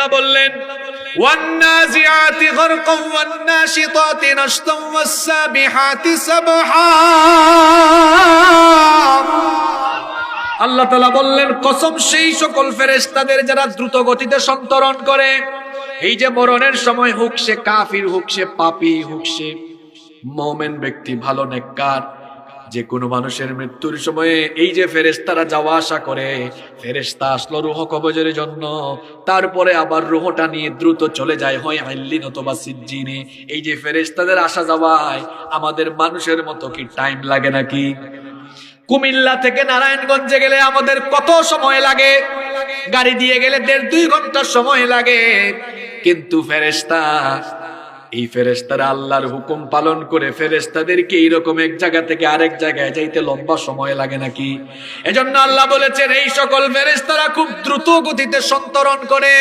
আল্লাহ বললেন ওয়ান্নাজিআতি গরকান ওয়ান্নাশিতাতি নাশতান ওয়াসসাবিহাতি সাবহা। আল্লাহ তাআলা বললেন কসম সেই সকল ফেরেশতাদের যারা দ্রুত গতিতে সন্তরণ করে। এই যে মরণের সময় হোক সে কাফির, হোক সে পাপী, হোক সে মুমিন ব্যক্তি, ভালো নেককার, যে কোনো মানুষের মৃত্যুর সময়ে এই যে ফেরেশতারা যাওয়া আসা করে, ফেরেশতা আসলো রূহ কবজের জন্য, তারপরে আবার রূহটা নিয়ে দ্রুত চলে যায় হয় আইল্লিন অথবা সিজ্জিনে। এই যে ফেরেশতাদের আসা যাওয়ায় আমাদের মানুষের মতো কি টাইম লাগে নাকি? কুমিল্লা থেকে নারায়ণগঞ্জে গেলে আমাদের কত সময় লাগে? গাড়ি দিয়ে গেলে 1.5-2 ঘন্টা সময় লাগে। কিন্তু এই ফেরেশতারা আল্লাহর হুকুম পালন করে ফেরেশতাদেরকে এইরকম এক জায়গা থেকে আরেক জায়গায় যাইতে লম্বা সময় লাগে নাকি? এজন্য আল্লাহ বলেছেন এই সকল ফেরেশতারা খুব দ্রুত গতিতে সন্তরণ করে।